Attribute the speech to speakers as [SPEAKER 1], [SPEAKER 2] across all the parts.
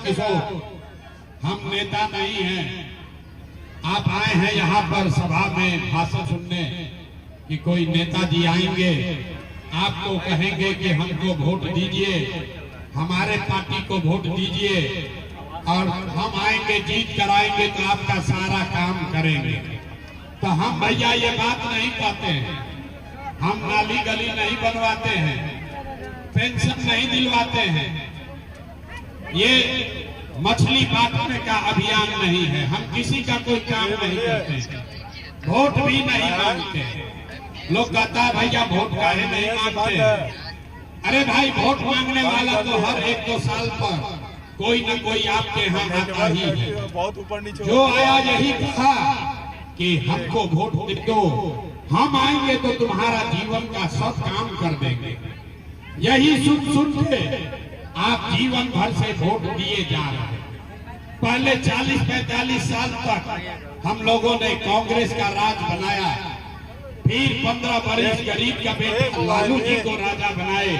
[SPEAKER 1] किशोर, हम नेता नहीं हैं। आप आए हैं यहाँ पर सभा में भाषण सुनने कि कोई नेताजी आएंगे, आपको कहेंगे कि हमको वोट दीजिए, हमारे पार्टी को वोट दीजिए और हम आएंगे, जीत कराएंगे तो आपका सारा काम करेंगे। तो हम भैया ये बात नहीं कहते हैं, हम नाली गली नहीं बनवाते हैं, पेंशन नहीं दिलवाते हैं, ये मछली काटने का अभियान नहीं है, हम किसी का कोई काम नहीं करते, वोट भी नहीं मांगते। लोग कहता है भैया वोट काहे नहीं मांगते। अरे भाई वोट मांगने वाला तो हर 1-2 साल पर कोई न कोई आपके यहाँ आता ही है। जो आया यही कहा कि हमको वोट दे दो, हम आएंगे तो तुम्हारा जीवन का सब काम कर देंगे। यही सुन के आप जीवन भर से वोट दिए जा रहे हैं। पहले 40-45 साल तक हम लोगों ने कांग्रेस का राज बनाया, फिर 15 बरस गरीब का बेटा लालू जी को राजा बनाए,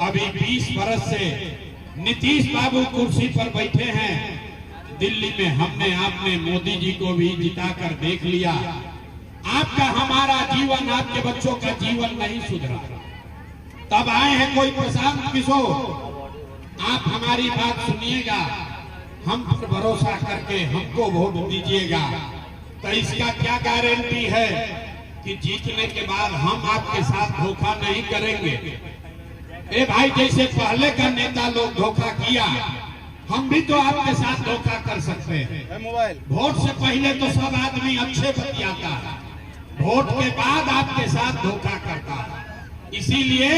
[SPEAKER 1] अभी 20 बरस से नीतीश बाबू कुर्सी पर बैठे हैं। दिल्ली में हमने आपने मोदी जी को भी जिताकर देख लिया। आपका हमारा जीवन, आपके बच्चों का जीवन नहीं सुधरा। तब आए हैं कोई प्रशांत किशोर, आप हमारी बात सुनिएगा, हम पर भरोसा करके हमको वोट दीजिएगा। तो इसका क्या गारंटी है कि जीतने के बाद हम आपके साथ धोखा नहीं करेंगे। ए भाई, जैसे पहले का नेता लोग धोखा किया, हम भी तो आपके साथ धोखा कर सकते हैं। वोट से पहले तो सब आदमी अच्छे बतियाता है, वोट के बाद आपके साथ धोखा करता है। इसीलिए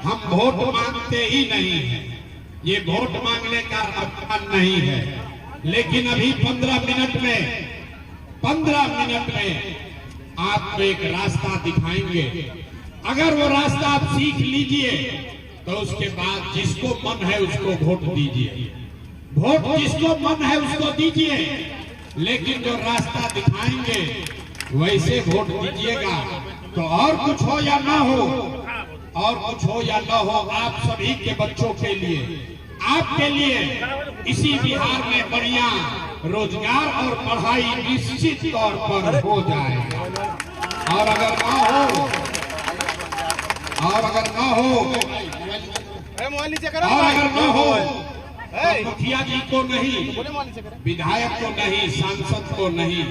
[SPEAKER 1] हम वोट मांगते ही नहीं है, ये वोट मांगने का अभियान नहीं है। लेकिन अभी 15 मिनट में आपको एक रास्ता दिखाएंगे। अगर वो रास्ता आप सीख लीजिए तो उसके बाद जिसको मन है उसको वोट दीजिए, वोट जिसको मन है उसको दीजिए, लेकिन जो रास्ता दिखाएंगे वैसे वोट दीजिएगा। तो और कुछ हो या ना हो, और कुछ हो या ना हो, आप सभी के बच्चों के लिए, आपके लिए इसी बिहार में बढ़िया रोजगार और पढ़ाई निश्चित तौर पर हो जाएगा। और अगर ना हो, तो मुखिया जी को नहीं, विधायक को नहीं, सांसद को नहीं,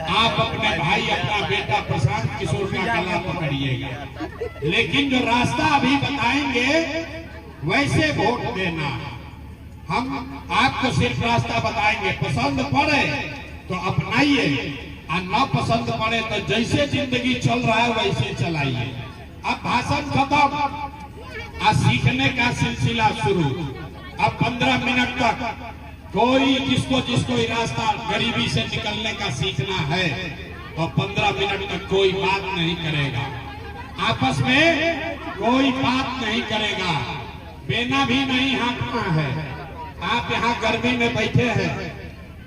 [SPEAKER 1] आप अपने भाई, अपना बेटा प्रशांत किशोर का गला पकड़िएगा। लेकिन जो रास्ता अभी बताएंगे वैसे वोट देना। हम आपको सिर्फ रास्ता बताएंगे, पसंद पड़े तो अपनाइए, और न पसंद पड़े तो जैसे जिंदगी चल रहा है वैसे चलाइए। अब भाषण खत्म, आज सीखने का सिलसिला शुरू। अब 15 मिनट तक कोई जिसको रास्ता गरीबी से निकलने का सीखना है तो 15 मिनट तक कोई बात नहीं करेगा, आपस में कोई बात नहीं करेगा, बेना भी नहीं हाँकना है। आप यहाँ गर्मी में बैठे हैं,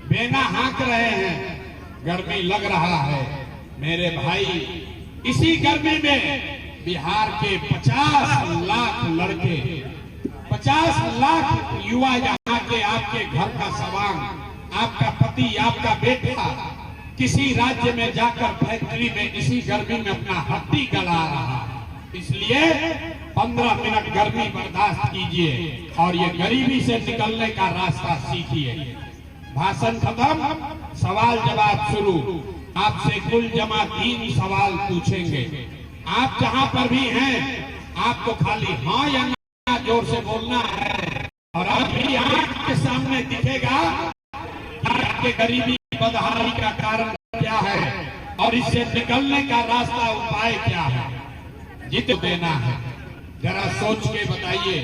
[SPEAKER 1] बेना हाँक रहे हैं, गर्मी लग रहा है। मेरे भाई, इसी गर्मी में बिहार के 50 लाख लड़के, 50 लाख युवा यहाँ के आपके घर का सवांग, आपका पति, आपका बेटा किसी राज्य में जाकर फैक्ट्री में इसी गर्मी में अपना हड्डी गला रहा है। इसलिए 15 मिनट गर्मी बर्दाश्त कीजिए और ये गरीबी से निकलने का रास्ता सीखिए। भाषण खत्म, सवाल जवाब शुरू। आपसे कुल जमा 3 सवाल पूछेंगे। आप जहां पर भी हैं, आपको खाली हाँ या ना जोर से बोलना है। और अभी आपके सामने दिखेगा कि आपके गरीबी बदहाली का कारण क्या है और इससे निकलने का रास्ता, उपाय क्या है। जीत देना है, जरा सोच के बताइए।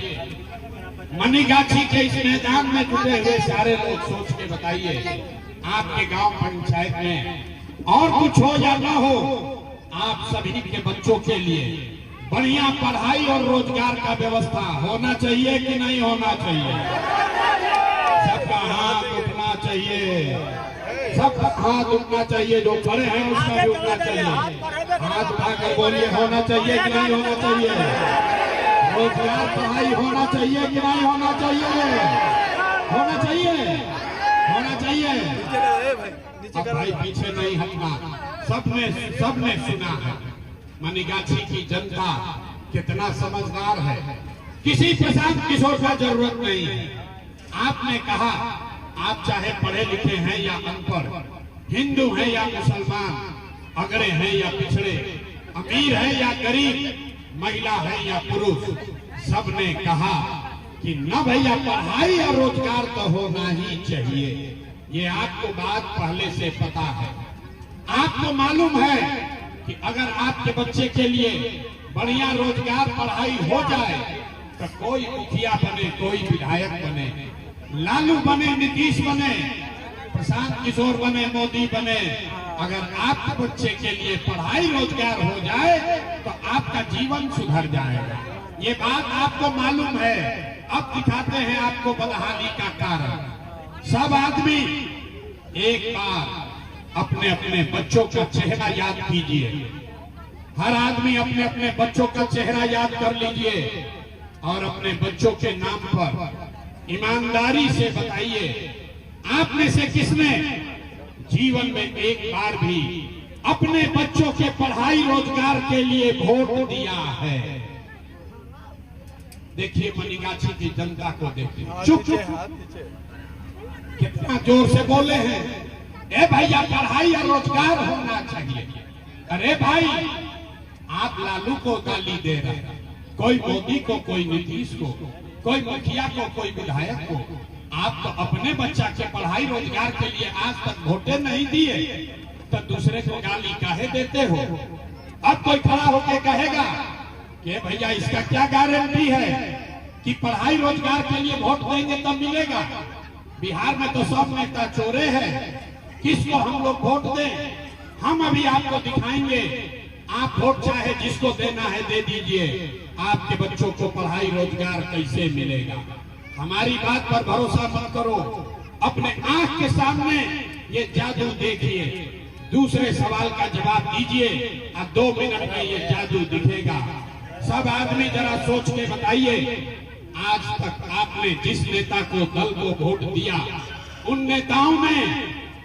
[SPEAKER 1] मनीगाछी के इस मैदान में जुटे हुए सारे लोग सोच के बताइए, आपके गांव पंचायत में और कुछ हो या ना हो, आप सभी के बच्चों के लिए बढ़िया पढ़ाई और रोजगार का व्यवस्था होना चाहिए कि नहीं होना चाहिए। सबका हाथ उठना चाहिए, सबका हाथ उठना चाहिए, जो खड़े हैं उसका भी उठना चाहिए। हाथ उठाकर बोलिए, होना चाहिए कि नहीं होना चाहिए। रोजगार पढ़ाई होना चाहिए कि नहीं होना चाहिए। भाई पीछे नहीं हटना, सबने सुना है। मनीगाछी की जनता कितना समझदार है, किसी प्रशांत किशोर का जरूरत नहीं है। आपने कहा आप चाहे पढ़े लिखे हैं या अनपढ़, हिंदू हैं या मुसलमान, अगड़े हैं या पिछड़े, अमीर है या गरीब, महिला है या पुरुष, सबने कहा कि न भैया पढ़ाई और रोजगार तो होना ही चाहिए। ये आपको बात पहले से पता है। आपको मालूम है कि अगर आपके बच्चे के लिए बढ़िया रोजगार पढ़ाई हो जाए तो कोई मुखिया बने, कोई विधायक बने, लालू बने, नीतीश बने, प्रशांत किशोर बने, मोदी बने, अगर आपके बच्चे के लिए पढ़ाई रोजगार हो जाए तो आपका जीवन सुधर जाएगा। ये बात आपको मालूम है। अब दिखाते हैं आपको बदहाली का कारण। सब आदमी एक बार अपने अपने बच्चों का चेहरा याद कीजिए। हर आदमी अपने अपने बच्चों का चेहरा याद कर लीजिए और अपने बच्चों के नाम पर ईमानदारी से बताइए, आप में से किसने जीवन में एक बार भी अपने बच्चों के पढ़ाई रोजगार के लिए वोट दिया है? देखिए मनीगाछी की जनता को देखिए, चुप चुप कितना जोर से बोले हैं। ए भैया पढ़ाई और रोजगार होना चाहिए। अरे भाई आप लालू को गाली दे रहे हैं, कोई मोदी को, कोई नीतीश को, कोई मुखिया को, कोई विधायक को। आप तो अपने बच्चा के पढ़ाई रोजगार के लिए आज तक वोटे नहीं दिए, तो दूसरे को गाली काहे देते हो? अब कोई खड़ा होकर कहेगा कि भैया इसका क्या गारंटी है कि पढ़ाई रोजगार के लिए वोट देंगे तब मिलेगा? बिहार में तो सब नेता चोरे हैं, किसको हम लोग वोट दें? हम अभी आपको दिखाएंगे। आप वोट चाहे जिसको देना है दे दीजिए, आपके बच्चों को पढ़ाई रोजगार कैसे मिलेगा? हमारी बात पर भरोसा मत करो, अपने आंख के सामने ये जादू देखिए, दूसरे सवाल का जवाब दीजिए और 2 मिनट में ये जादू दिखेगा। सब आदमी जरा सोच के बताइए, आज तक आपने जिस नेता को, दल को वोट दिया, उन नेताओं ने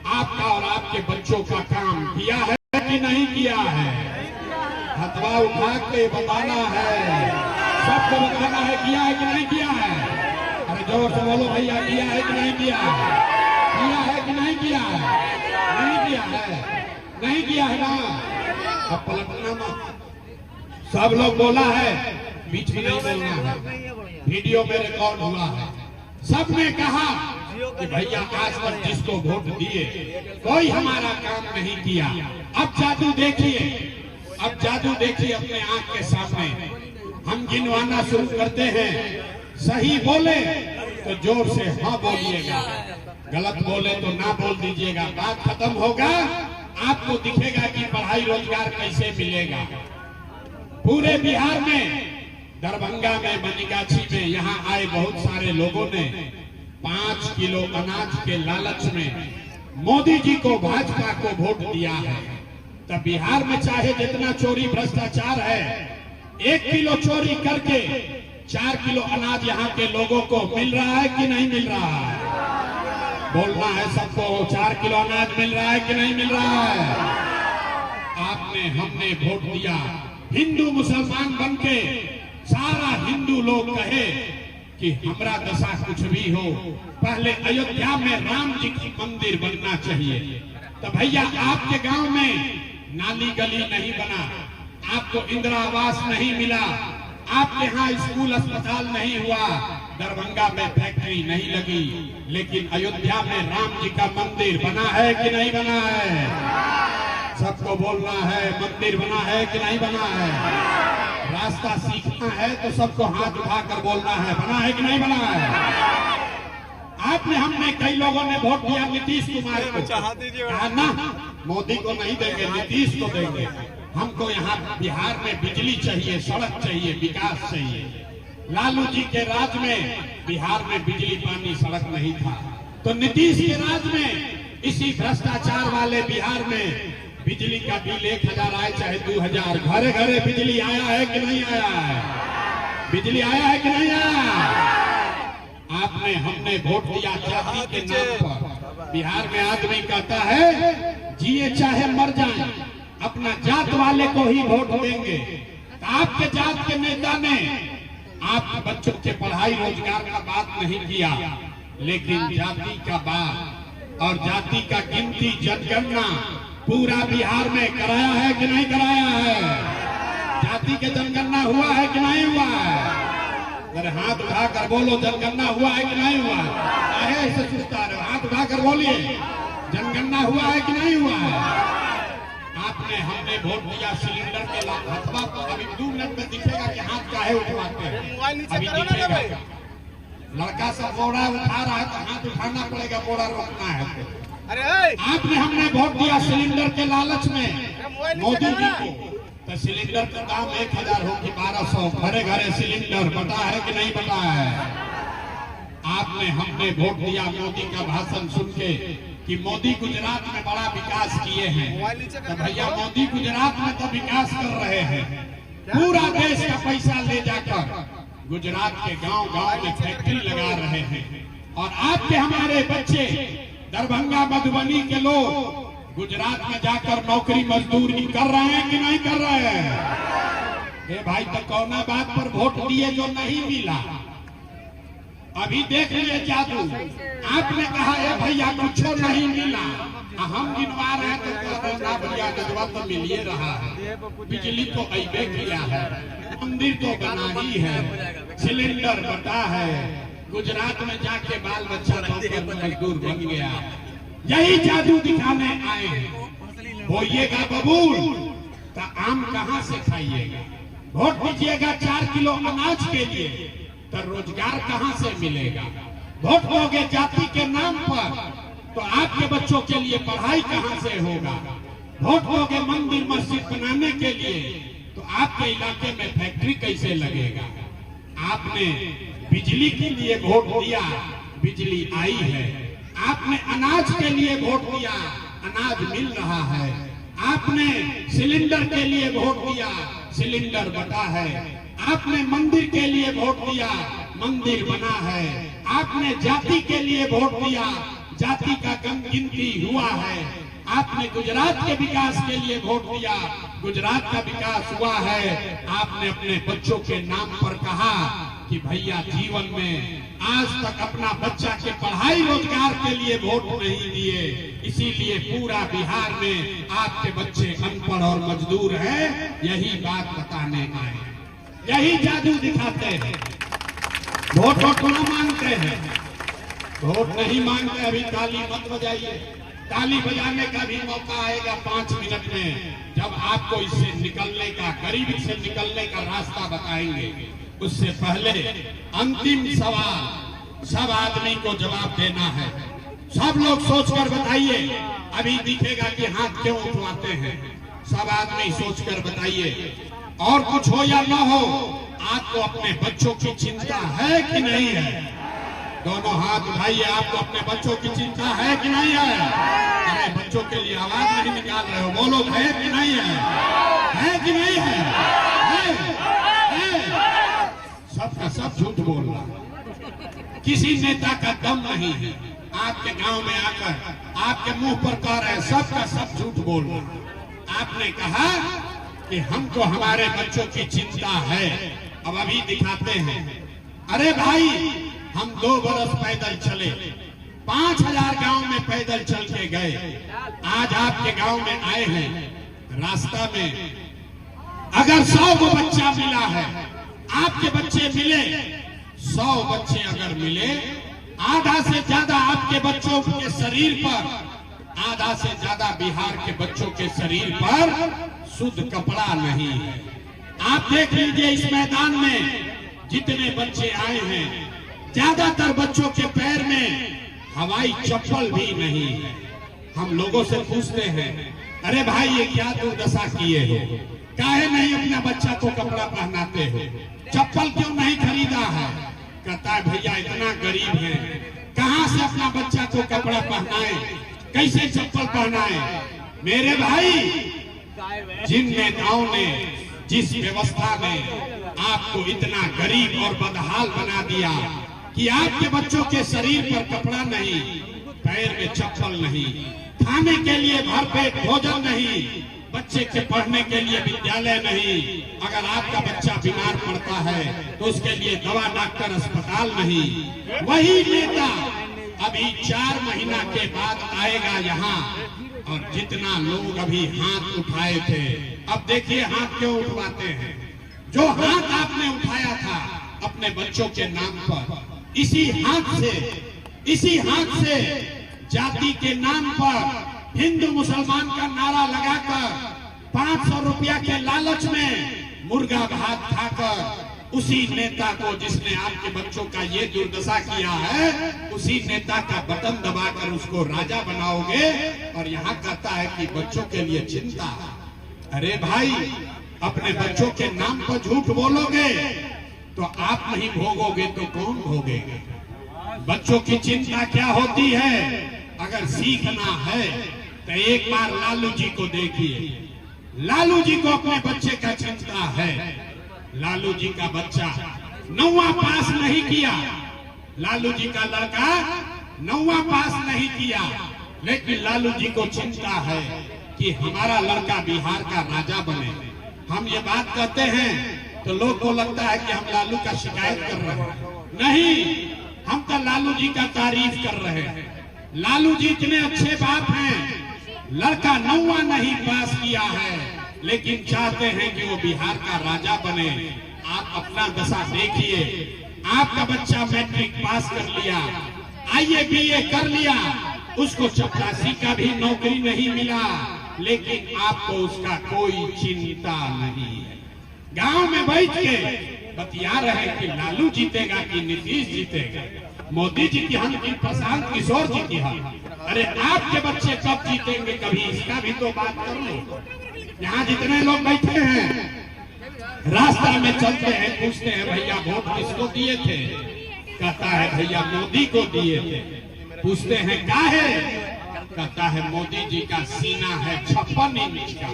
[SPEAKER 1] आपका और आपके बच्चों का काम किया है कि नहीं किया है? हथवा उठा के बताना है, सबको बताना है किया है कि नहीं किया है। अरे जोर से बोलो भैया, किया है कि नहीं किया है? किया है कि नहीं किया है? नहीं किया है, नहीं किया है ना? अब पलटना मत। सब लोग बोला है, बीच में नहीं बोलना है, वीडियो में रिकॉर्ड हुआ है। सबने कहा कि भैया आज तक जिसको वोट दिए कोई हमारा काम नहीं किया। अब जादू देखिए, अब जादू देखिए अपने आंख के सामने। हम गिनवाना शुरू करते हैं, सही बोले तो जोर से हाँ बोलिएगा, गलत बोले तो ना बोल दीजिएगा। बात खत्म होगा, आपको दिखेगा कि पढ़ाई रोजगार कैसे मिलेगा। पूरे बिहार में, दरभंगा में, मनीगाछी में, यहाँ आए बहुत सारे लोगों ने 5 किलो अनाज के लालच में मोदी जी को, भाजपा को वोट दिया है। तब बिहार में चाहे जितना चोरी भ्रष्टाचार है, 1 किलो चोरी करके 4 किलो अनाज यहाँ के लोगों को मिल रहा है कि नहीं मिल रहा है? बोलना है सबको, 4 किलो अनाज मिल रहा है कि नहीं मिल रहा है? आपने, हमने वोट दिया, हिंदू मुसलमान बनके सारा हिंदू लोग कहे कि हमरा दशा कुछ भी हो, पहले अयोध्या में राम जी की मंदिर बनना चाहिए। तो भैया आपके गांव में नाली गली नहीं बना, आपको इंदिरा आवास नहीं मिला, आपके यहाँ स्कूल अस्पताल नहीं हुआ, दरभंगा में फैक्ट्री नहीं लगी, लेकिन अयोध्या में राम जी का मंदिर बना है कि नहीं बना है? सबको बोलना है, मंदिर बना है कि नहीं बना है? रास्ता सीखना है तो सबको हाथ उठाकर बोलना है, बना है कि नहीं बना है? आपने, हमने, कई लोगों ने वोट दिया नीतीश कुमार को, कहा ना मोदी को नहीं देंगे, नीतीश को देंगे। हमको यहाँ बिहार में बिजली चाहिए, सड़क चाहिए, विकास चाहिए। लालू जी के राज में बिहार में बिजली, पानी, सड़क नहीं था, तो नीतीश के राज में इसी भ्रष्टाचार वाले बिहार में बिजली का बिल 1000 आए चाहे 2000, घरे घरे बिजली आया है कि नहीं आया है? बिजली आया है कि नहीं आया? आपने, हमने वोट दिया जाति के नाम पर, बिहार में आदमी कहता है जिए चाहे मर जाए अपना जात वाले को ही वोट देंगे। तो आपके जात के नेता ने आपके बच्चों के पढ़ाई रोजगार का बात नहीं किया, लेकिन जाति का बात और जाति का गिनती जनगणना पूरा बिहार में कराया है कि नहीं कराया है? जाति के जनगणना हुआ है कि नहीं हुआ है? अरे हाथ उठाकर बोलो, जनगणना हुआ है कि नहीं हुआ है? ऐसे सुस्ता रहे, हाथ उठाकर बोलिए, जनगणना हुआ है कि नहीं हुआ है? आपने हमने वोट दिया सिलेंडर के हथवा को, अभी 2 मिनट में दिखेगा कि हाथ काहे उठवाते हैं, अभी दिखेगा। लड़का सब बोरा उठा रहा है तो हाथ उठाना पड़ेगा, बोरा रोकना है तो। अरे आपने हमने वोट दिया सिलेंडर के लालच में मोदी जी को, तो सिलेंडर का दाम 1000 हो कि 1200, घरे घरे सिलेंडर बता है कि नहीं बता है? आपने हमने वोट दिया मोदी का भाषण सुन के कि मोदी गुजरात में बड़ा विकास किए हैं, तो भैया मोदी गुजरात में तो विकास कर रहे हैं, पूरा देश का पैसा ले जाकर गुजरात के गांव-गांव में फैक्ट्री लगा रहे हैं। और आपके हमारे बच्चे दरभंगा मधुबनी के लोग गुजरात में जाकर नौकरी मजदूरी कर रहे हैं कि नहीं कर रहे हैं? ए भाई, तो कौना बात पर वोट दिए जो नहीं मिला? अभी देख लिए जादू। आपने कहा है भैया कुछ नहीं मिला, हम गिनवा रहे हैं तो भैया नजवा तो मिल ही रहा है, बिजली तो ऐबे किया है, मंदिर तो बना ही है, सिलेंडर बटा है, गुजरात में जाके बाल बच्चा मजदूर बन गया। यही जादू दिखाने आए हैं। होइएगा बबूल तो आम कहाँ से खाइएगा? वोट दीजिएगा 4 किलो अनाज के लिए तो रोजगार कहाँ से मिलेगा? वोट दोगे जाति के नाम पर तो आपके बच्चों के लिए पढ़ाई कहाँ से होगा? वोट दोगे मंदिर मस्जिद बनाने के लिए तो आपके इलाके में फैक्ट्री कैसे लगेगा? आपने बिजली के लिए वोट दिया, बिजली आई है। आपने अनाज के लिए वोट दिया, अनाज मिल रहा है। आपने सिलेंडर के लिए वोट दिया, सिलेंडर बटा है। आपने मंदिर के लिए वोट दिया, मंदिर बना है। आपने जाति के लिए वोट दिया, जाति का कम गिनती हुआ है। आपने गुजरात के विकास के लिए वोट दिया, गुजरात का विकास हुआ है। आपने अपने बच्चों के नाम पर कहा कि भैया जीवन में आज तक अपना बच्चा के पढ़ाई रोजगार के लिए वोट नहीं दिए, इसीलिए पूरा बिहार में आपके बच्चे अनपढ़ और मजदूर हैं। यही बात बताने आए, यही जादू दिखाते हैं। वोट न मांगते हैं, वोट नहीं मांगते। अभी ताली मत बजाइए, ताली बजाने का भी मौका आएगा 5 मिनट में, जब आपको इससे निकलने का, गरीबी से निकलने का रास्ता बताएंगे। उससे पहले अंतिम सवाल सब आदमी को जवाब देना है। सब लोग सोचकर बताइए, अभी दिखेगा कि हाथ क्यों उठवाते हैं। सब आदमी सोचकर बताइए, और कुछ हो या न हो, आपको अपने बच्चों की चिंता है कि नहीं है? दोनों हाथ उठाइए, आपको अपने बच्चों की चिंता है कि नहीं है? अरे बच्चों के लिए आवाज नहीं निकाल रहे हो, बोलो है कि नहीं है कि नहीं है? सबका सब झूठ बोल रहा, किसी नेता का दम नहीं है। आपके गांव में आकर आपके मुंह पर कह रहे, सबका सब झूठ बोल रहा। आपने कहा कि हमको हमारे बच्चों की चिंता है, अब अभी दिखाते हैं। अरे भाई, हम 2 बरस पैदल चले, 5000 गांव में पैदल चल के गए। आज आपके गांव में आए हैं, रास्ता में अगर 100 को बच्चा मिला है, आपके बच्चे मिले 100 बच्चे अगर मिले, आधा से ज्यादा आपके बच्चों के शरीर पर, आधा से ज्यादा बिहार के बच्चों के शरीर पर शुद्ध कपड़ा नहीं है। आप देख लीजिए, इस मैदान में जितने बच्चे आए हैं, ज्यादातर बच्चों के पैर में हवाई चप्पल भी नहीं है। हम लोगों से पूछते हैं, अरे भाई ये क्या दुर्दशा किए हो, काहे नहीं अपना बच्चा को कपड़ा पहनाते हो, चप्पल क्यों नहीं खरीदा है? कहता है भैया इतना गरीब है, कहां से अपना बच्चा को कपड़ा पहनाए, कैसे चप्पल पहनाए? मेरे भाई, जिन नेताओं ने, जिस व्यवस्था ने आपको इतना गरीब और बदहाल बना दिया कि आपके बच्चों के शरीर पर कपड़ा नहीं, पैर में चप्पल नहीं, खाने के लिए भरपेट भोजन नहीं, बच्चे के पढ़ने के लिए विद्यालय नहीं, अगर आपका बच्चा बीमार पड़ता है तो उसके लिए दवा डॉक्टर अस्पताल नहीं। वही नेता अभी 4 महीना के बाद आएगा यहाँ, और जितना लोग अभी हाथ उठाए थे, अब देखिए हाथ क्यों उठवाते हैं। जो हाथ आपने उठाया था अपने बच्चों के नाम पर, इसी हाथ से जाति के नाम पर हिंदू मुसलमान का नारा लगाकर 500 रुपया के लालच में मुर्गा भात खाकर उसी नेता को, जिसने आपके बच्चों का ये दुर्दशा किया है, उसी नेता का बटन दबाकर उसको राजा बनाओगे, और यहाँ कहता है कि बच्चों के लिए चिंता। अरे भाई, अपने बच्चों के नाम पर झूठ बोलोगे तो आप नहीं भोगोगे तो कौन भोगेगा? बच्चों की चिंता क्या होती है? अगर सीखना है तो एक बार लालू जी को देखिए। लालू जी को अपने बच्चे का चिंता है। लालू जी का बच्चा 9वां पास नहीं किया, लालू जी का लड़का 9वां पास नहीं किया, लेकिन लालू जी को चिंता है कि हमारा लड़का बिहार का राजा बने। हम ये बात कहते हैं तो लोग को लगता है कि हम लालू का शिकायत कर रहे हैं। नहीं, हम तो लालू जी का तारीफ कर रहे हैं। लालू जी इतने अच्छे बाप हैं, लड़का 9वां नहीं पास किया है, लेकिन चाहते हैं कि वो बिहार का राजा बने। आप अपना दशा देखिए, आपका बच्चा मैट्रिक पास कर लिया, IAS BA कर लिया, उसको चपरासी का भी नौकरी नहीं मिला, लेकिन आपको उसका कोई चिंता नहीं है। गांव में बैठ के बतिया रहे कि लालू जीतेगा कि नीतीश जीतेगा, मोदी जी की हन की प्रशांत किशोर जी की हन। अरे आपके बच्चे कब जीतेंगे, कभी इसका भी तो बात कर लो। यहाँ जितने लोग बैठे हैं, रास्ता में चलते हैं, पूछते हैं भैया वोट किसको दिए थे? कहता है भैया मोदी को दिए थे। पूछते हैं काहे? कहता है मोदी जी का सीना है 56 इंच का।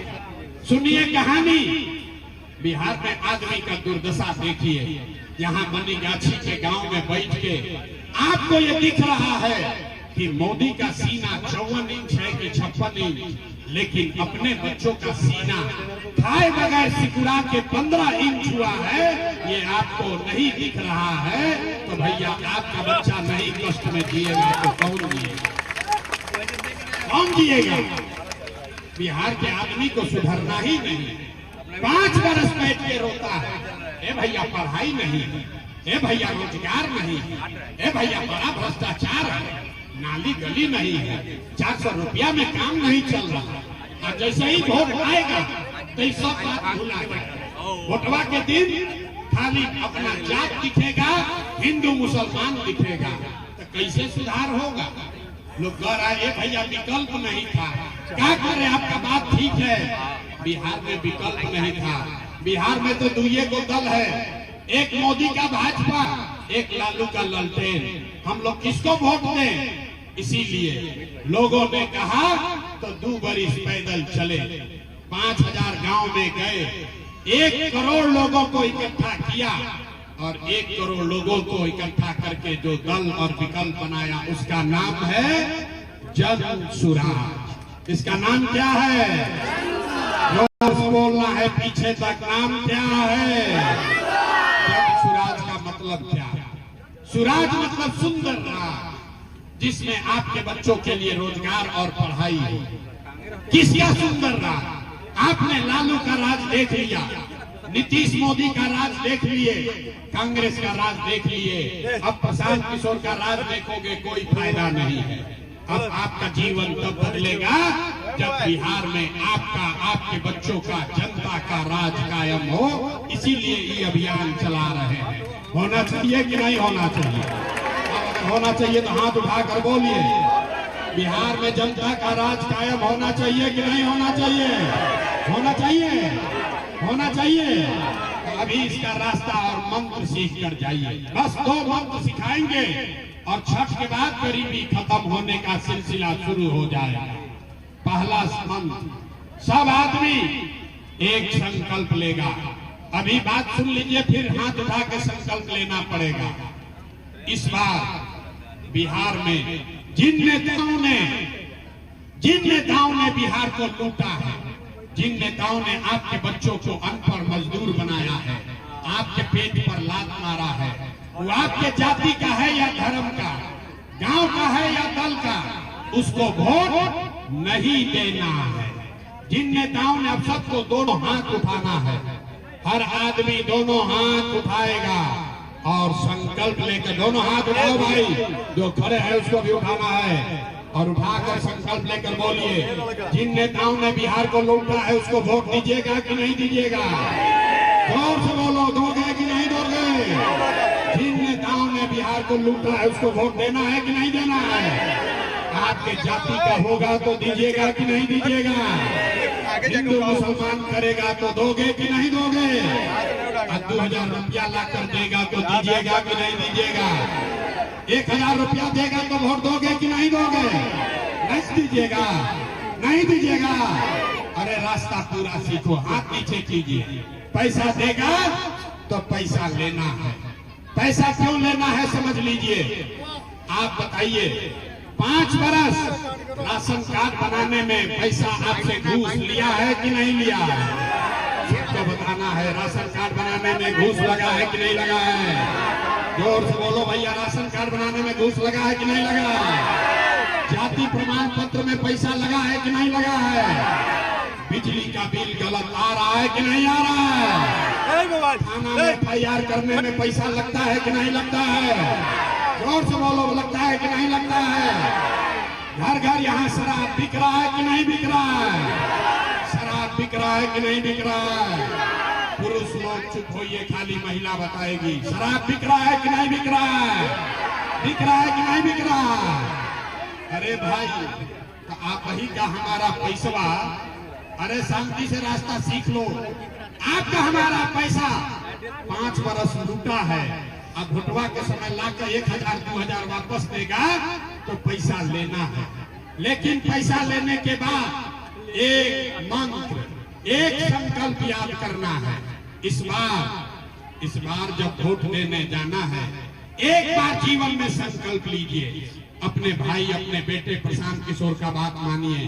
[SPEAKER 1] सुनिए कहानी, बिहार में आदमी का दुर्दशा देखिए। यहाँ बनीगाछी के गांव में बैठ के आपको ये दिख रहा है कि मोदी का सीना 54 इंच है कि 56 इंच, लेकिन अपने बच्चों का सीना खाए बगैर सिकुड़ा के 15 इंच हुआ है, ये आपको नहीं दिख रहा है। तो भैया आपका बच्चा नहीं कष्ट में जिएगा तो कौन जिएगा? कौन जिएगा? बिहार के आदमी को सुधरना ही नहीं। 5 बरस बैठ के रोता है, ए भैया पढ़ाई नहीं, ए भैया रोजगार नहीं, ए भैया बड़ा भ्रष्टाचार है, नाली गली नहीं है, 400 रुपया में काम नहीं चल रहा। और जैसे ही वोट आएगा तो ये सब बात भुला जाएगा। वोटवा के दिन खाली अपना जात दिखेगा, हिंदू मुसलमान दिखेगा, तो कैसे सुधार होगा? लोग कह रहा है भैया विकल्प नहीं था। क्या करे, आपका बात ठीक है, बिहार में विकल्प नहीं था। बिहार में तो 2 दल है, एक मोदी का भाजपा, एक लालू का ललटेन। हम लोग किसको वोट दें? इसीलिए लोगों ने कहा तो 2 बरिस पैदल चले, 5000 गांव में गए, 1 करोड़ लोगों को इकट्ठा किया, और 1 करोड़ लोगों को इकट्ठा करके जो दल और विकल्प बनाया उसका नाम है जन सुराज। इसका नाम क्या है? जोर बोलना है पीछे तक, नाम क्या है? जन सुराज का मतलब क्या है? सुराज मतलब सुंदर राज, जिसमें आपके बच्चों के लिए रोजगार और पढ़ाई हो। किसका सुंदर राज? आपने लालू का राज देख लिया, नीतीश मोदी का राज देख लिए, कांग्रेस का राज देख लिए, अब प्रशांत किशोर का राज देखोगे, कोई फायदा नहीं है। अब आपका जीवन तब बदलेगा जब बिहार में आपका, आपके बच्चों का, जनता का राज कायम हो। इसीलिए ये अभियान चला रहे हैं। होना चाहिए कि नहीं होना चाहिए? अगर होना चाहिए तो हाथ उठाकर बोलिए, बिहार में जनता का राज कायम होना चाहिए कि नहीं होना चाहिए? होना चाहिए, होना चाहिए। तो अभी इसका रास्ता और मंत्र सीख कर जाइए। बस 2 मंत्र सिखाएंगे और छठ के बाद गरीबी खत्म होने का सिलसिला शुरू हो जाएगा। पहला मंत्र, सब आदमी एक संकल्प लेगा। अभी बात सुन लीजिए, फिर हाथ उठा के संकल्प लेना पड़ेगा। इस बार बिहार में जिन नेताओं ने बिहार को लूटा है, जिन नेताओं ने आपके बच्चों को अनपढ़ मजदूर बनाया है, आपके पेट पर लात मारा है, वो आपके जाति का है या धर्म का, गांव का है या दल का, उसको वोट नहीं देना है। जिन नेताओं ने अब सबको दोनों हाथ उठाना है, हर आदमी दोनों हाथ उठाएगा और संकल्प लेकर, दोनों हाथ उठाओ भाई, जो खड़े हैं उसको भी उठाना है और उठाकर संकल्प लेकर बोलिए, जिन नेताओं ने बिहार को लूटा है उसको वोट दीजिएगा कि नहीं दीजिएगा? जोर से बोलो, दोगे कि नहीं दोगे? जिन नेताओं ने बिहार को लूटा है उसको वोट देना है कि नहीं देना है? आपके जाति का होगा तो दीजिएगा कि नहीं दीजिएगा? हिंदू मुसलमान करेगा तो दोगे कि नहीं दोगे? 2000 रुपया लाकर देगा तो दीजिएगा कि नहीं दीजिएगा? 1000 रुपया देगा तो वोट दोगे कि नहीं दोगे? नहीं दीजिएगा, नहीं दीजिएगा। अरे रास्ता पूरा सीखो, हाथ नीचे कीजिए। पैसा देगा तो पैसा लेना है। पैसा क्यों लेना है समझ लीजिए। आप बताइए, 5 बरस राशन कार्ड बनाने में पैसा आपसे घूस लिया है कि नहीं लिया है? सबको बताना है, राशन कार्ड बनाने में घूस लगा है कि नहीं लगा है? जोर से बोलो भैया, राशन कार्ड बनाने में घूस लगा है कि नहीं लगा है? जाति प्रमाण पत्र में पैसा लगा है कि नहीं लगा है? बिजली का बिल गलत आ रहा है कि नहीं आ रहा है? थाना में FIR करने में पैसा लगता है कि नहीं लगता है? जोर से बोलो, लगता है कि नहीं लगता है? घर घर यहाँ शराब बिक रहा है कि नहीं बिक रहा है? शराब बिक रहा है कि नहीं बिक रहा है? पुरुष लोग चुप होइए, खाली महिला बताएगी। शराब बिक रहा है कि नहीं बिक रहा है? बिक रहा है कि नहीं बिक रहा है? अरे भाई, तो आप ही का हमारा पैसा, अरे शांति से रास्ता सीख लो। आपका हमारा पैसा 5 बरस लूटा है, अब भुटवा के समय लाकर 1000 2000 वापस देगा तो पैसा लेना है। लेकिन पैसा लेने के बाद एक मंत्र, एक संकल्प याद करना है। इस बार जब वोट देने जाना है, एक बार जीवन में संकल्प लीजिए। अपने भाई, अपने बेटे प्रशांत किशोर का बात मानिए।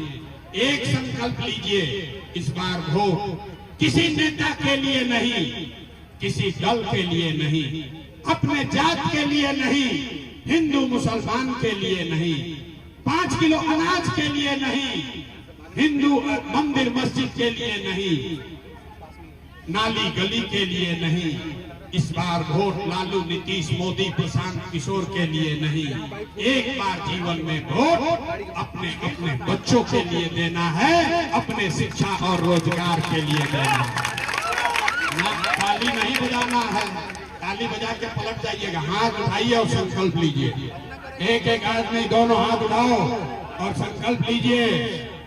[SPEAKER 1] एक संकल्प लीजिए, इस बार वोट किसी नेता के लिए नहीं, किसी दल के लिए नहीं, अपने जात के लिए नहीं, हिंदू मुसलमान के लिए नहीं, 5 किलो अनाज के लिए नहीं, हिंदू मंदिर मस्जिद के लिए नहीं, नाली गली के लिए नहीं। इस बार वोट लालू, नीतीश, मोदी, प्रशांत किशोर के लिए नहीं, एक बार जीवन में वोट अपने अपने बच्चों के लिए देना है, अपने शिक्षा और रोजगार के लिए देना है। ताली नहीं बजाना है, ताली बजा के पलट जाइएगा। हाथ उठाइए और संकल्प लीजिए। एक एक आदमी दोनों हाथ उठाओ और संकल्प लीजिए।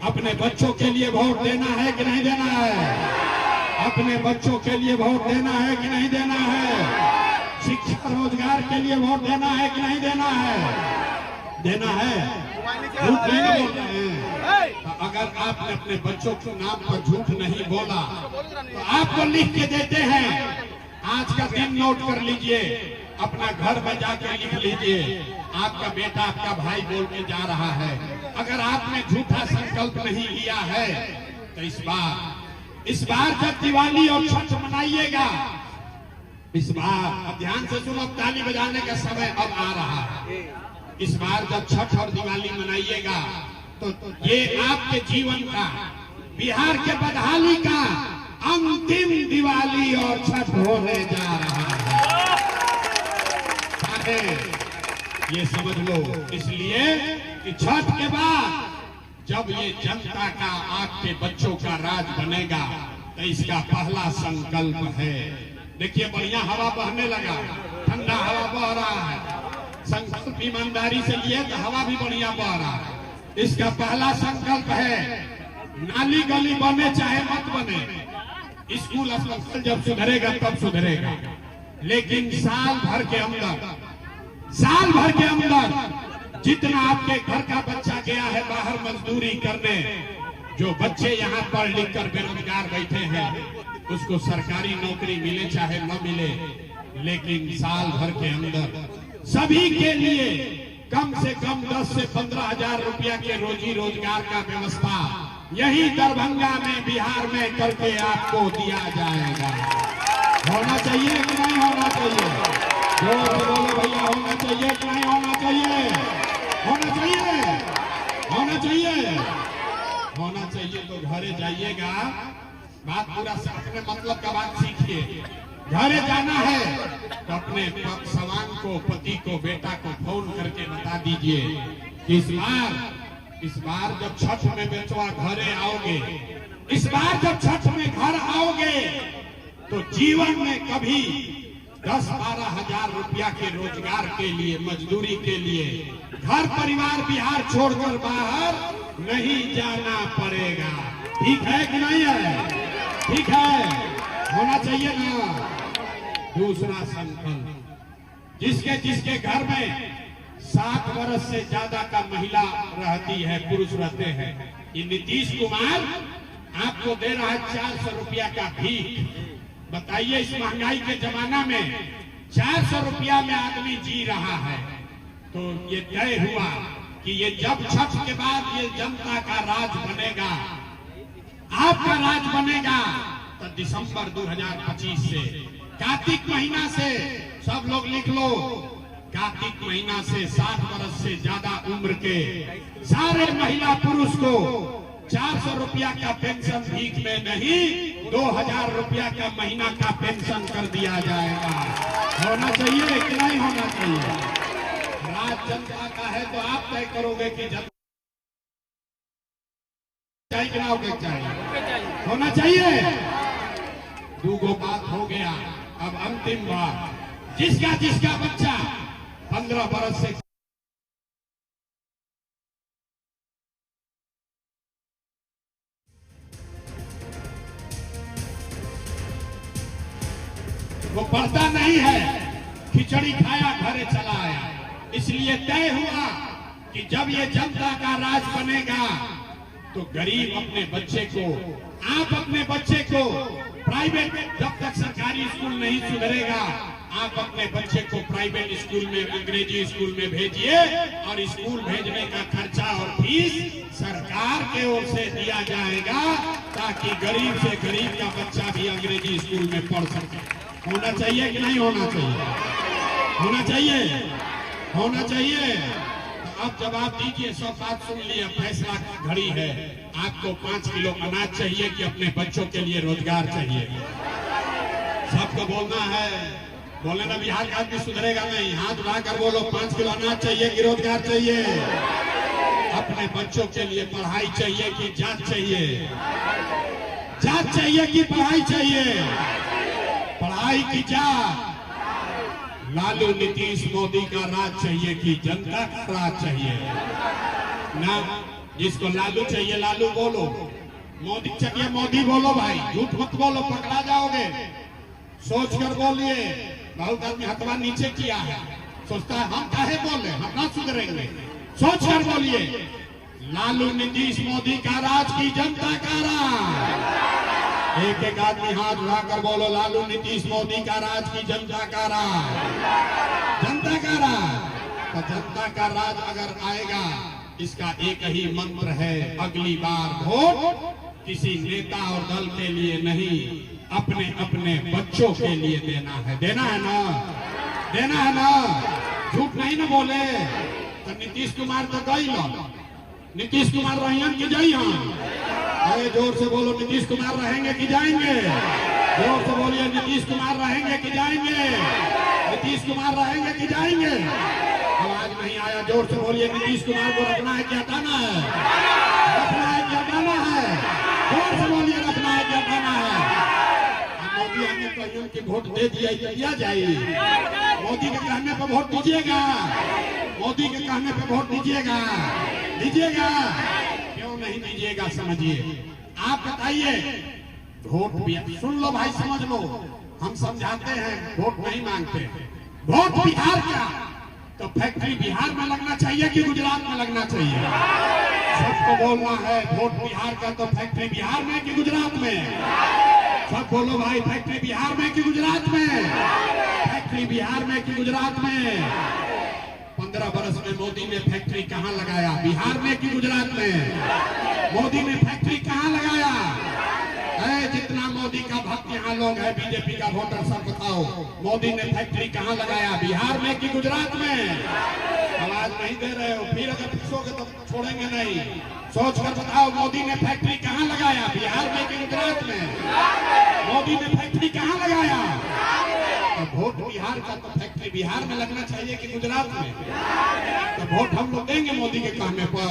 [SPEAKER 1] अपने बच्चों के लिए वोट देना है कि नहीं देना है? अपने बच्चों के लिए वोट देना है कि नहीं देना है? शिक्षा रोजगार के लिए वोट देना है कि नहीं देना है? देना है। झूठ नहीं बोल रहे हैं। अगर आपने अपने बच्चों के नाम पर झूठ नहीं बोला तो आपको लिख के देते हैं। आज का दिन नोट कर लीजिए, अपना घर में जाकर लिख लीजिए। आपका बेटा, आपका भाई बोल के जा रहा है। अगर आपने झूठा संकल्प नहीं लिया है तो इस बार जब दिवाली और छठ मनाइएगा, इस बार अब ध्यान से सुनो, ताली बजाने का समय अब आ रहा है। इस बार जब छठ और दिवाली मनाइएगा तो ये आपके जीवन का, बिहार के बदहाली का अंतिम दिवाली और छठ होने जा रहा है। ये समझ लो, इसलिए कि छठ के बाद जब ये जनता का, आपके बच्चों का राज बनेगा तो इसका पहला संकल्प है। देखिए, बढ़िया हवा बहने लगा, ठंडा हवा बह रहा है। संकल्प ईमानदारी से लिए तो हवा भी बढ़िया बह रहा है। इसका पहला संकल्प है, नाली गली बने चाहे मत बने, स्कूल अस्पताल जब सुधरेगा तब सुधरेगा। लेकिन साल भर के अंदर जितना आपके घर का बच्चा गया है बाहर मजदूरी करने, जो बच्चे यहाँ पढ़ लिख कर बेरोजगार बैठे हैं, उसको सरकारी नौकरी मिले चाहे न मिले, लेकिन साल भर के अंदर सभी के लिए कम से कम 10 से 15 हजार रुपया के रोजी रोजगार का व्यवस्था यही दरभंगा में, बिहार में करके आपको दिया जाएगा। होना चाहिए कि नहीं होना चाहिए? जोर से बोलो भैया, होना चाहिए कि नहीं होना चाहिए? होना चाहिए, होना चाहिए, होना चाहिए। तो घरे जाइएगा, बात पूरा अपने मतलब का बात सीखिए। घरे जाना है तो अपने सवान को, पति को, बेटा को फोन करके बता दीजिए कि इस बार जब छठ में बेटवा घरे आओगे, इस बार जब छठ में घर आओगे तो जीवन में कभी 10-12 हजार रुपया के रोजगार के लिए, मजदूरी के लिए घर परिवार बिहार छोड़कर बाहर नहीं जाना पड़ेगा। ठीक है कि नहीं है? ठीक है, होना चाहिए ना। दूसरा संकल्प, जिसके जिसके घर में 7 वर्ष से ज्यादा का महिला रहती है, पुरुष रहते हैं, ये नीतीश कुमार आपको दे रहा है 400 रुपया का भीख। बताइए, इस महंगाई के जमाना में 400 रुपया में आदमी जी रहा है। तो ये तय हुआ कि ये जब छठ के बाद ये जनता का राज बनेगा, आपका राज बनेगा, तो दिसंबर 2025 से, कार्तिक महीना से, सब लोग लिख लो, कार्तिक महीना से 60 वर्ष से ज्यादा उम्र के सारे महिला पुरुष को 400 रुपया का पेंशन भीख में नहीं, 2000 रुपया का महीना का पेंशन कर दिया जाएगा। होना चाहिए कि नहीं होना चाहिए? राज जनता का है तो आप तय करोगे कि जनता चाहिए कि ना चाहिए? होना चाहिए। दूगो बात हो गया, अब अंतिम बात, जिसका जिसका बच्चा 15 वर्ष से वो पढ़ता नहीं है, खिचड़ी खाया घरे चला आया। इसलिए तय हुआ कि जब ये जनता का राज बनेगा तो गरीब अपने बच्चे को, आप अपने बच्चे को प्राइवेट, जब तक सरकारी स्कूल नहीं सुधरेगा, आप अपने बच्चे को प्राइवेट स्कूल में, अंग्रेजी स्कूल में भेजिए और स्कूल भेजने का खर्चा और फीस सरकार के ओर से दिया जाएगा, ताकि गरीब से गरीब का बच्चा भी अंग्रेजी स्कूल में पढ़ सके। होना चाहिए कि नहीं होना चाहिए? होना चाहिए, होना चाहिए। तो अब जवाब दीजिए, सब बात सुन लिया, फैसला घड़ी है। आपको 5 किलो अनाज चाहिए कि अपने बच्चों के लिए रोजगार चाहिए? सबको बोलना है, बोले ना, बिहार का आदमी सुधरेगा नहीं। हाथ उठाकर बोलो, 5 किलो अनाज चाहिए कि रोजगार चाहिए? अपने बच्चों के लिए पढ़ाई चाहिए कि जांच चाहिए? जांच चाहिए कि पढ़ाई चाहिए? पढ़ाई की जांच। लालू नीतीश मोदी का राज चाहिए कि जनता का राज चाहिए? ना, जिसको लालू चाहिए लालू बोलो, मोदी चाहिए मोदी बोलो। भाई झूठ मत बोलो, पकड़ा जाओगे। सोच कर बोलिए। बहुत आदमी हथवा नीचे किया है, सोचता है हम काहे बोले, हम ना सुधरेंगे। सोच कर बोलिए, लालू नीतीश मोदी का राज की जनता का राज? एक एक आदमी हाथ उठाकर बोलो, लालू नीतीश मोदी का राज की जनता का राज? जनता का राज। तो जनता का राज अगर आएगा, इसका एक ही मंत्र है, अगली बार वोट किसी नेता और दल के लिए नहीं, अपने अपने बच्चों के लिए देना है। देना है ना? देना है ना? झूठ नहीं ना बोले। तो नीतीश कुमार तो गई लो, नीतीश कुमार रहेंगे कि जाइए? अरे जोर से बोलो, नीतीश कुमार रहेंगे कि जाएंगे? जोर से बोलिए, नीतीश कुमार रहेंगे कि जाएंगे? नीतीश कुमार रहेंगे कि जाएंगे? आवाज नहीं आया, जोर से बोलिए, नीतीश कुमार को रखना है कि हटाना है? रखना है कि हटाना है? जोर से बोलिए, रखना है कि हटाना है? मोदी आने पर उनकी वोट दे दिया, दिया जाए। मोदी के कहने पर वोट दीजिएगा? मोदी के कहने पर वोट दीजिएगा? दीजिएगा? क्यों नहीं दीजिएगा? समझिए। आप बताइए, वोट भी सुन लो भाई, समझ लो, हम समझाते हैं, वोट नहीं मांगते। वोट बिहार का तो फैक्ट्री बिहार में लगना चाहिए कि गुजरात में लगना चाहिए? सबको बोलना है, वोट बिहार का तो फैक्ट्री बिहार में कि गुजरात में? सब बोलो भाई, फैक्ट्री बिहार में कि गुजरात में? फैक्ट्री बिहार में कि गुजरात में? 15 बरस में मोदी ने फैक्ट्री कहां लगाया? बिहार में कि गुजरात में? मोदी ने फैक्ट्री कहां लगाया? जितना मोदी का भक्त यहाँ लोग है, बीजेपी का वोटर, सब बताओ, मोदी ने फैक्ट्री कहां लगाया? बिहार में कि गुजरात में? आवाज नहीं दे रहे हो। फिर अगर पूछोगे तो छोड़ेंगे नहीं। सोच कर बताओ, मोदी ने फैक्ट्री कहां लगाया? बिहार में कि गुजरात में? मोदी ने फैक्ट्री कहां लगाया? तो वोट बिहार का, तो फैक्ट्री बिहार में लगना चाहिए कि गुजरात में? तो वोट हम लोग देंगे मोदी के कहने पर।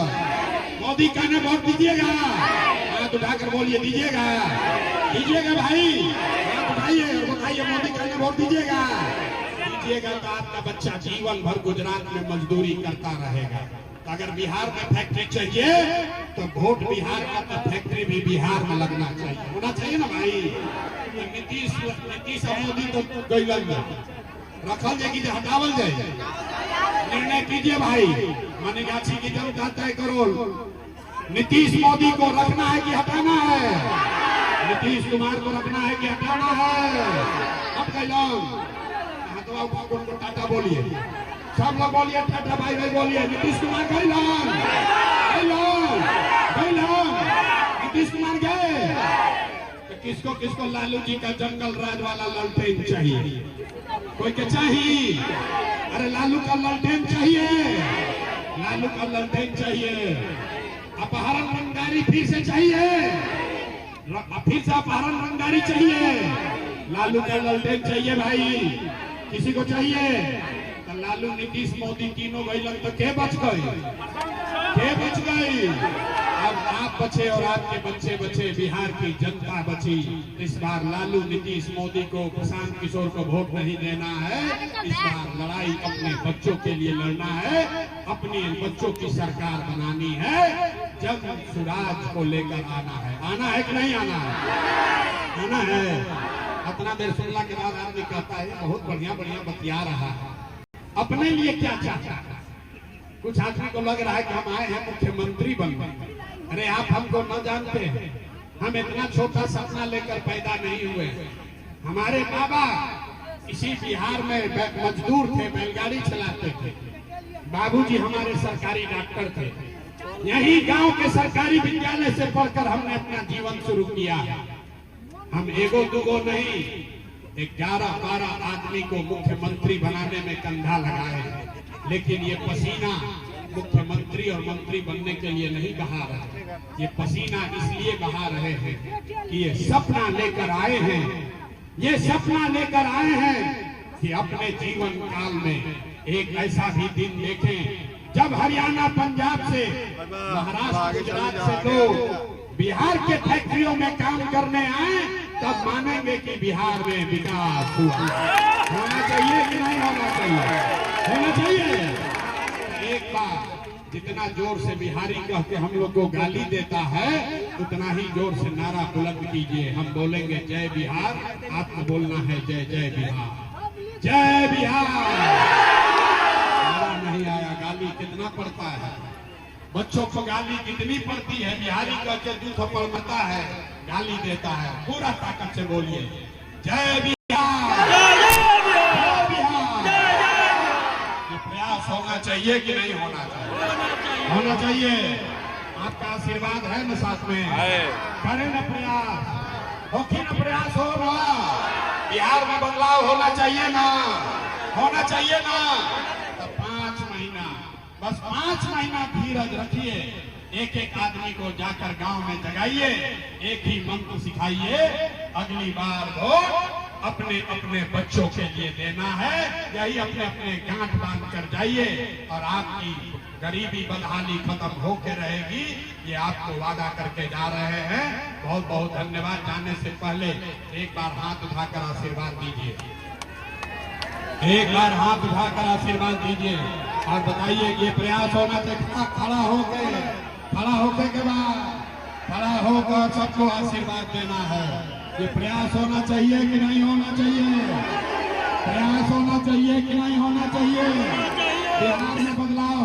[SPEAKER 1] मोदी कहने वोट दीजिएगा, हाथ उठाकर बोलिए दीजिएगा, दीजिएगा भाई, हाथ उठाइए और बताइए मोदी कहने वोट दीजिएगा, दीजिएगा। तो आपका बच्चा जीवन भर गुजरात में मजदूरी करता रहेगा। अगर बिहार में फैक्ट्री चाहिए तो वोट बिहार का, तो फैक्ट्री भी बिहार में लगना चाहिए, होना चाहिए ना भाई। नीतीश और मोदी तो गैलन रखल जाए कि हटावल जाए, निर्णय कीजिए भाई। मनीगाछी की जनता तय करो, नीतीश मोदी को रखना है कि हटाना है? नीतीश कुमार को रखना है कि हटाना है? अब गैलन उनको टाटा बोलिए, सब लोग बोलिए टाटा भाई भाई बोलिए। Nitish Kumar gallon, gallon, gallon, Nitish Kumar गए। तो किसको किसको लालू जी का जंगल राज वाला ललटेन चाहिए? कोई के चाहिए? अरे लालू का ललटेन चाहिए, लालू का ललटेन चाहिए। अपहरण रंगदारी फिर से चाहिए, फिर से अपहरण रंगदारी चाहिए। लालू का ललटेन चाहिए भाई, किसी को चाहिए? तो लालू, नीतीश, मोदी तीनों गैलन तो के बच गए? के बच गई? अब आप बचे और आपके बच्चे बचे, बिहार की जनता बची। इस बार लालू, नीतीश, मोदी को, प्रशांत किशोर को वोट नहीं देना है। इस बार लड़ाई अपने बच्चों के लिए लड़ना है, अपने बच्चों की सरकार बनानी है। जब स्वराज को लेकर आना है कि नहीं आना है? आना है। अपना देर सुनला के बाद आदमी कहता है बहुत बढ़िया बढ़िया बतिया रहा है, अपने लिए क्या चाहता है? कुछ आदमी को लग रहा है कि हम आए हैं मुख्यमंत्री बनने। अरे आप हमको न जानते हैं, हम इतना छोटा सपना लेकर पैदा नहीं हुए। हमारे बाबा इसी बिहार में मजदूर थे, बैलगाड़ी चलाते थे। बाबूजी हमारे सरकारी डॉक्टर थे। यही गांव के सरकारी विद्यालय से पढ़कर हमने अपना जीवन शुरू किया। हम एगो दुगो नहीं, 11-12 आदमी को मुख्यमंत्री बनाने में कंधा लगाए हैं। लेकिन ये पसीना मुख्यमंत्री और मंत्री बनने के लिए नहीं बहा रहा, ये पसीना इसलिए बहा रहे हैं कि ये सपना लेकर आए हैं, ये सपना लेकर आए हैं कि अपने जीवन काल में एक ऐसा भी दिन देखें जब हरियाणा, पंजाब से, महाराष्ट्र, गुजरात से लोग बिहार के फैक्ट्रियों में काम करने आए, तब मानेंगे कि बिहार में विकास हुआ। होना चाहिए कि नहीं होना चाहिए? होना चाहिए। एक बार जितना जोर से बिहारी कह के हम लोग को गाली देता है, उतना ही जोर से नारा बुलंद कीजिए। हम बोलेंगे जय बिहार, आपको बोलना है जय जय बिहार, जय बिहार। नारा नहीं आया, गाली कितना पड़ता है? बच्चों को गाली कितनी पड़ती है? बिहारी कह के 2 थप्पड़ मारता है, गाली देता है। पूरा ताकत से बोलिए जय बिहार, जय बिहार। ये प्रयास होना चाहिए कि नहीं होना चाहिए? होना चाहिए। आपका आशीर्वाद है न साथ में? करें न प्रयास, हो कि न प्रयास हो रहा? बिहार में बदलाव होना चाहिए ना? होना चाहिए ना? तो 5 महीना, बस 5 महीना धीरज रखिए। एक एक आदमी को जाकर गांव में जगाइए, एक ही मंत्र सिखाइए, अगली बार वोट अपने अपने बच्चों के लिए देना है। यही अपने अपने गांठ बांध कर जाइए और आपकी गरीबी बदहाली खत्म होके रहेगी। ये आपको वादा करके जा रहे हैं। बहुत बहुत धन्यवाद। जाने से पहले एक बार हाथ उठाकर आशीर्वाद दीजिए, एक बार हाथ उठाकर आशीर्वाद दीजिए और बताइए ये प्रयास होना चाहिए। खड़ा होके के बाद खड़ा होकर सबको आशीर्वाद देना है। ये प्रयास होना चाहिए कि नहीं होना चाहिए? प्रयास होना चाहिए कि नहीं होना चाहिए? बिहार में बदलाव